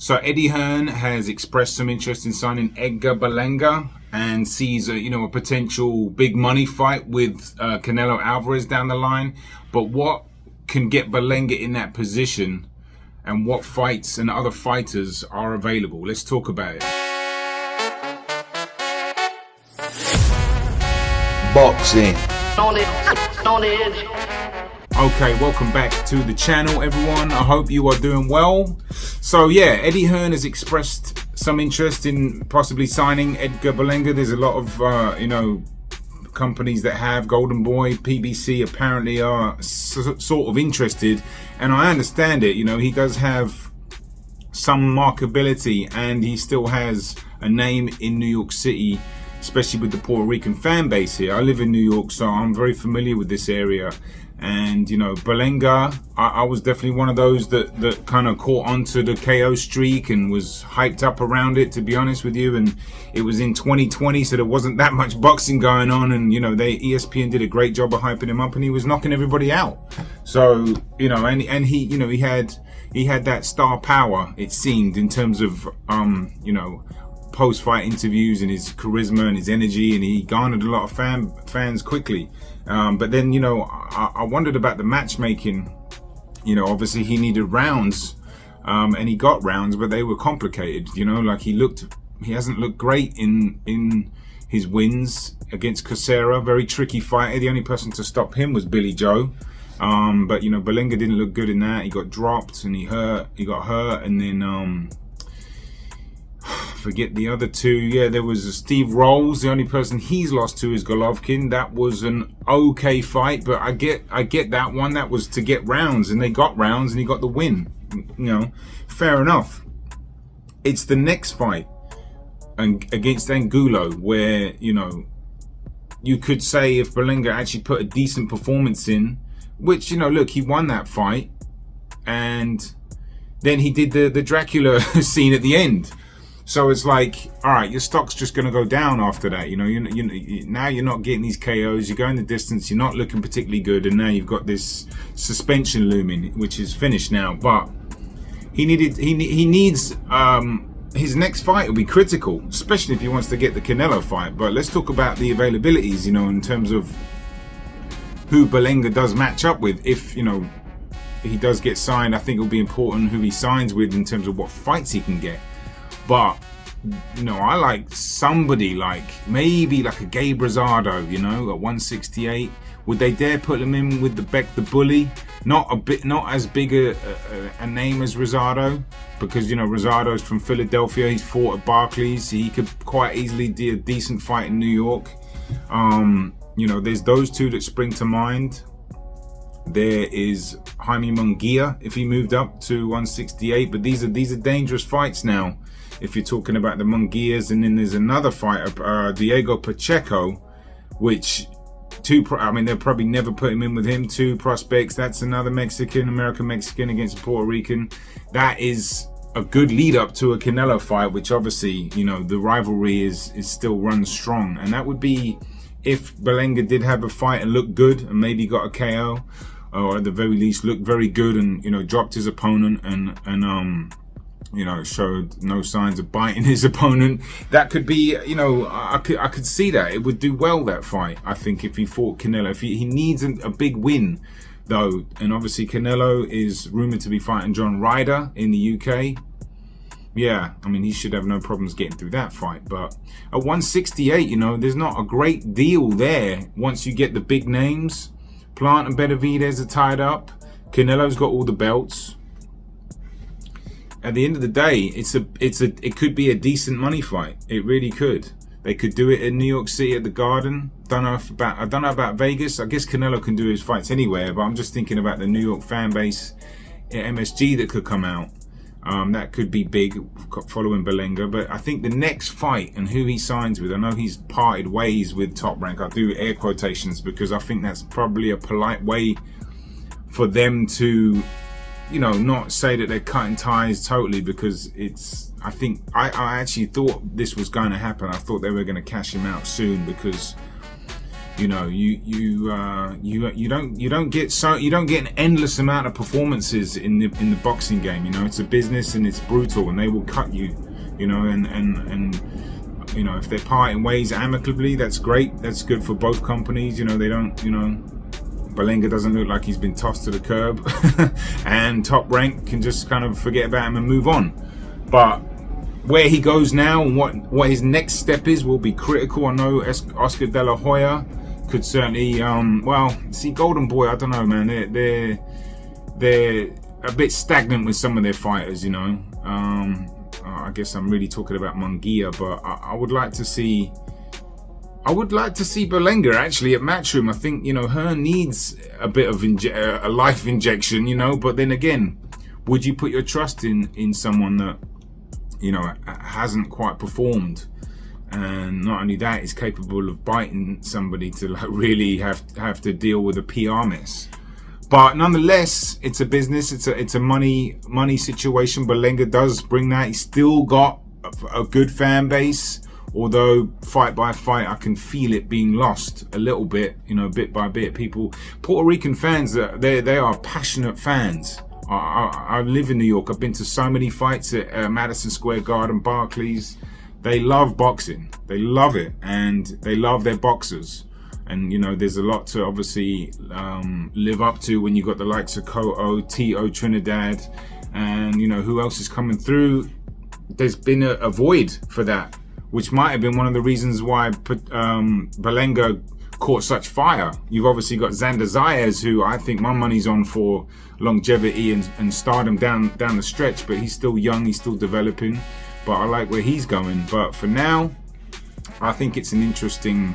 So Eddie Hearn has expressed some interest in signing EDGAR Berlanga and sees a potential big money fight with Canelo Alvarez down the line. But what can get Balenga in that position, and what fights and other fighters are available? Let's talk about it. Boxing. Okay, welcome back to the channel, everyone. I hope you are doing well. So yeah, Eddie Hearn has expressed some interest in possibly signing EDGAR Berlanga. There's a lot of companies that have Golden Boy, PBC apparently are sort of interested, and I understand it. He does have some markability and he still has a name in New York City, especially with the Puerto Rican fan base here. I live in New York, so I'm very familiar with this area. And Balenga, I was definitely one of those that kind of caught onto the KO streak and was hyped up around it, to be honest with you. And it was in 2020, so there wasn't that much boxing going on, and ESPN did a great job of hyping him up, and he was knocking everybody out. So and he had that star power, it seemed, in terms of post-fight interviews and his charisma and his energy, and he garnered a lot of fans quickly. But then I wondered about the matchmaking. Obviously he needed rounds, and he got rounds, but they were complicated. Like he hasn't looked great in his wins against Cosera. Very tricky fighter. The only person to stop him was Billy Joe. But Balenga didn't look good in that. He got dropped and he got hurt, and then forget the other two. Yeah, there was Steve Rolls. The only person he's lost to is Golovkin. That was an okay fight, but I get that one. That was to get rounds, and they got rounds, and he got the win. Fair enough. It's the next fight against Angulo, where you could say if Balenga actually put a decent performance in, which look, he won that fight, and then he did the Dracula scene at the end. So it's like, all right, your stock's just going to go down after that. Now you're not getting these KOs. You're going the distance. You're not looking particularly good, and now you've got this suspension looming, which is finished now. But he needs his next fight will be critical, especially if he wants to get the Canelo fight. But let's talk about the availabilities. In terms of who Balenga does match up with. If he does get signed, I think it'll be important who he signs with in terms of what fights he can get. But I like somebody maybe like a Gabe Rosado, at 168. Would they dare put him in with the Bully? Not as big a name as Rosado, because Rosado's from Philadelphia. He's fought at Barclays. He could quite easily do a decent fight in New York. There's those two that spring to mind. There is Jaime Munguia if he moved up to 168, but these are dangerous fights now. If you're talking about the Munguias, and then there's another fighter, Diego Pacheco, which they'll probably never put him in with him. Two prospects. That's another American Mexican against a Puerto Rican. That is a good lead up to a Canelo fight, which obviously the rivalry is still runs strong, and that would be if Balenga did have a fight and looked good and maybe got a KO, or at the very least looked very good and dropped his opponent and showed no signs of biting his opponent. That could be, I could see that. It would do well, that fight, I think, if he fought Canelo. If he needs a big win, though, and obviously Canelo is rumored to be fighting John Ryder in the UK. Yeah, he should have no problems getting through that fight. But at 168, there's not a great deal there once you get the big names. Plant and Benavidez are tied up. Canelo's got all the belts. At the end of the day, it could be a decent money fight. It really could. They could do it in New York City at the Garden. I don't know about Vegas. I guess Canelo can do his fights anywhere, but I'm just thinking about the New York fan base at MSG that could come out. That could be big following Balenga. But I think the next fight and who he signs with, I know he's parted ways with Top Rank. I do air quotations because I think that's probably a polite way for them to not say that they're cutting ties totally, because I actually thought this was going to happen. I thought they were going to cash him out soon, because You know, you don't get an endless amount of performances in the boxing game. You know, it's a business and it's brutal, and they will cut you. You know, and you know, if they're parting ways amicably, that's great. That's good for both companies. You know, they don't. You know, Balenga doesn't look like he's been tossed to the curb, and Top Rank can just kind of forget about him and move on. But where he goes now and what his next step is will be critical. I know Oscar De La Hoya could certainly, well, see, Golden Boy, I don't know, man. They're a bit stagnant with some of their fighters, you know. I guess I'm really talking about Munguia, but I would like to see. I would like to see Balenga actually at Matchroom. I think, you know, Hearn needs a bit of a life injection, you know. But then again, would you put your trust in someone that, you know, hasn't quite performed, and not only that, is capable of biting somebody to like really have to deal with a PR mess? But nonetheless, it's a business. It's a money situation. Balenga does bring that. He's still got a good fan base. Although fight by fight, I can feel it being lost a little bit, you know, bit by bit. People, Puerto Rican fans, they are passionate fans. I live in New York. I've been to so many fights at Madison Square Garden, Barclays. They love boxing. They love it, and they love their boxers. And, you know, there's a lot to obviously live up to when you got the likes of Cotto, Tito Trinidad, and, you know, who else is coming through. There's been a void for that, which might have been one of the reasons why Balenga caught such fire. You've obviously got Xander Zayas, who I think my money's on for longevity and stardom down the stretch, but he's still young, he's still developing, but I like where he's going. But for now, I think it's an interesting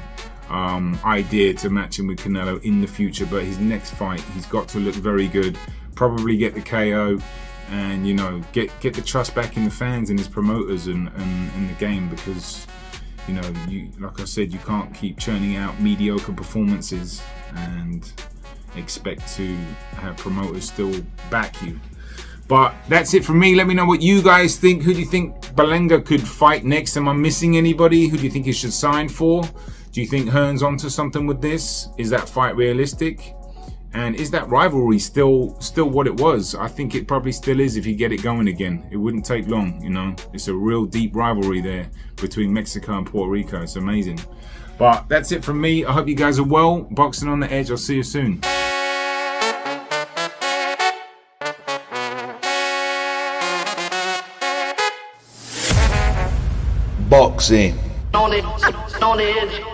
idea to match him with Canelo in the future. But his next fight, he's got to look very good, probably get the KO, and, you know, get the trust back in the fans and his promoters and the game, because, you know, like I said, you can't keep churning out mediocre performances and expect to have promoters still back you. But that's it from me. Let me know what you guys think. Who do you think Balenga could fight next? Am I missing anybody? Who do you think he should sign for? Do you think Hearn's onto something with this? Is that fight realistic? And is that rivalry still what it was? I think it probably still is if you get it going again. It wouldn't take long, you know. It's a real deep rivalry there between Mexico and Puerto Rico. It's amazing. But that's it from me. I hope you guys are well. Boxing on the Edge. I'll see you soon. Boxing on the edge.